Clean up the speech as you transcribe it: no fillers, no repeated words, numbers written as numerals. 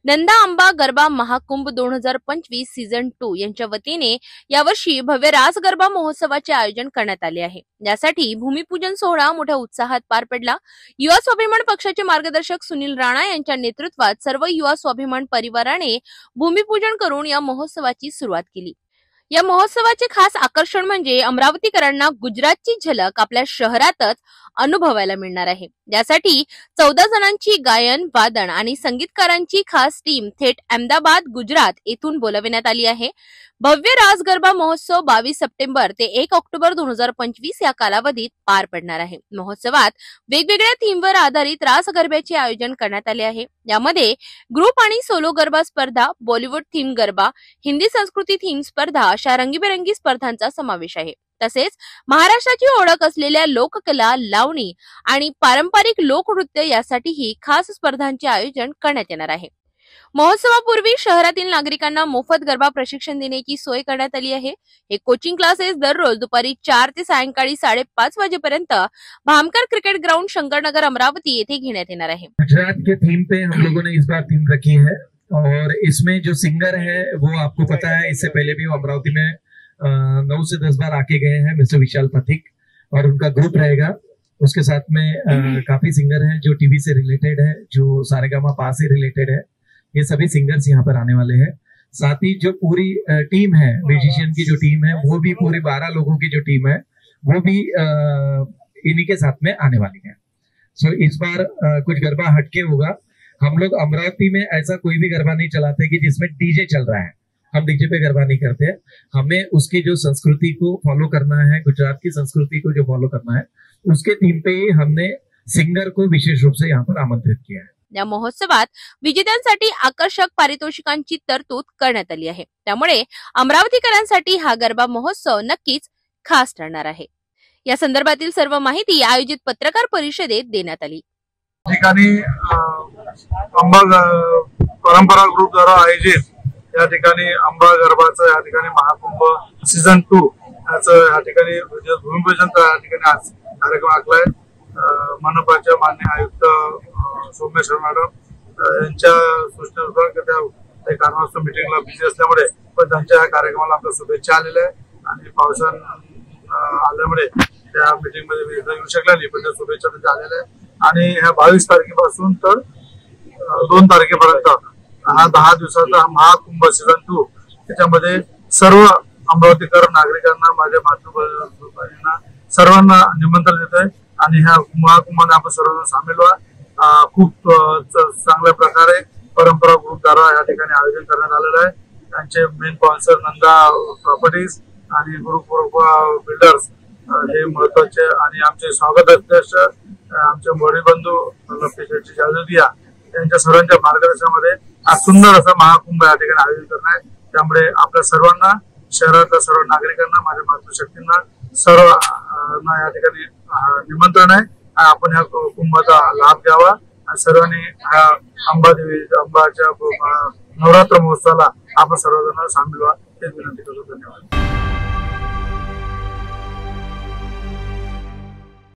नंदा आंबा गरबा महाकुंभ 2025 सीझन 2 यांच्या वतीने यावर्षी भव्य रास गरबा महोत्सवाचे आयोजन करण्यात आले आहे। यासाठी भूमिपूजन सोहळा मोठ्या उत्साहात पार पडला। युवा स्वाभिमान पक्षाचे मार्गदर्शक सुनील राणा यांच्या नेतृत्वात सर्व युवा स्वाभिमान परिवाराने भूमिपूजन करून या महोत्सवाची सुरुवात केली। या महोत्सवाचे खास आकर्षण म्हणजे अमरावतीकरांना गुजरातची झलक आपल्या शहरातच अनुभवायला मिळणार आहे। यासाठी 14 जणांची गायन, वादन आणि संगीतकारांची खास टीम थेट अहमदाबाद, गुजरात येथून बोलाविण्यात आली आहे। भव्य रास गरबा महोत्सव 22 सप्टेंबर ते 1 ऑक्टोबर 2025 या कालावधीत पार पडणार आहे। महोत्सवात वेगवेगळ्या थीमवर आधारित रास गरब्याचे आयोजन करण्यात आले आहे। यामध्ये ग्रुप आणि सोलो गरबा स्पर्धा, बॉलिवूड थीम गरबा, हिंदी संस्कृती थीम स्पर्धा अशा रंगीबेरंगी स्पर्धांचा समावेश आहे। तसेच महाराष्ट्राची ओळख असलेल्या लोककला, लावणी आणि पारंपरिक लोकनृत्य यासाठीही खास स्पर्धांचे आयोजन करण्यात येणार आहे। महोत्सवापूर्वी शहरातील नागरिकांना मोफत गरबा प्रशिक्षण देण्याची सोय करण्यात आली आहे। हे कोचिंग क्लासेस दररोज दुपारी 4 ते सायंकाळी 5:30 वाजेपर्यंत भामकर क्रिकेट ग्राउंड, शंकरनगर, अमरावती येथे घेण्यात येणार आहे। गुजरात के थीम पे हम लोगों ने इस बार थीम रखी है और इसमें जो सिंगर है वो आपको पता है, इससे पहले भी वो अमरावती में 9 से 10 बार आके गए हैं, मिस्टर विशाल पथिक, और उनका ग्रुप रहेगा। उसके साथ में काफी सिंगर हैं जो टीवी से रिलेटेड है, जो सारेगामा पा से रिलेटेड है। ये सभी सिंगर्स यहाँ पर आने वाले हैं। साथ ही जो पूरी टीम है, म्यूजिशियन की जो टीम है, वो भी पूरी 12 लोगों की जो टीम है वो भी इन्हीं के साथ में आने वाली है। सो इस बार कुछ गरबा हटके होगा। हम लोग अमरावती में ऐसा कोई भी गरबा नहीं चलाते कि जिसमें डीजे चल रहा है। हम डीजे पे गरबा नहीं करते। हमें उसकी जो संस्कृति को फॉलो करना है, गुजरात की संस्कृति को जो फॉलो करना है, उसके थीम पे ही हमने सिंगर को विशेष रूप से यहाँ पर आमंत्रित किया है। या महोत्सवात विजेत्यांसाठी आकर्षक पारितोषिकांची तरतूद करण्यात आली आहे। त्यामुळे अमरावतीकरांसाठी हा गरबा महोत्सव नक्कीच खास ठरणार आहे। या संदर्भातील सर्व माहिती आयोजित पत्रकार परिषदेत देण्यात आली। ठिकाणी अंबा परंपरा ग्रुप द्वारा आयोजित या ठिकाणी अंबा गरबाचं या ठिकाणी महाकुंभ सीझन 2 याचं या ठिकाणी भूमिपूजन या ठिकाणी आज कार्यक्रम आखलाय। मनपाच्या माननीय आयुक्त सोमेश्वर मॅडम यांच्या सूचनेनुसार त्या कारणास्तव मीटिंगला बिझी असल्यामुळे पण त्यांच्या या कार्यक्रमाला आमच्या शुभेच्छा आलेल्या आहे आणि पावसान आल्यामुळे त्या मीटिंग मध्ये येऊ शकला नाही, पण त्या शुभेच्छा त्यांच्या आलेल्या आहे। आणि ह्या 22 तारखेपासून तर 2 तारखेपर्यंत हा 10 दिवसाचा महाकुंभ सीझन 2 त्याच्यामध्ये सर्व अमरावतीकर नागरिकांना, माझ्या मातृभूमींना सर्वांना निमंत्रण देतोय आणि ह्या महाकुंभामध्ये आपण सर्वजण सामील व्हा। खूप चांगल्या प्रकारे परंपरा ग्रुप द्वारा या ठिकाणी आयोजन करण्यात आलेलं आहे। त्यांचे मेन स्पॉन्सर नंदा प्रॉपर्टीज आणि ग्रुप बिल्डर्स हे महत्वाचे आणि आमचे स्वागत अध्यक्ष आमचे मोडी बंधू लपेशेट्टी जादुदिया यांच्या सर्वांच्या मार्गदर्शनामध्ये हा सुंदर असा महाकुंभ या ठिकाणी आयोजन करणार आहे। त्यामुळे आपल्या सर्वांना, शहरातल्या सर्व नागरिकांना, माझ्या मातृशक्तींना सर्वांना या ठिकाणी निमंत्रण आहे। आपण ह्या कुंभाचा लाभ घ्यावा आणि सर्वांनी ह्या अंबाच्या नवरात्र महोत्सवाला आपण सर्वजण सामील व्हा, हे विनंती करतो। धन्यवाद।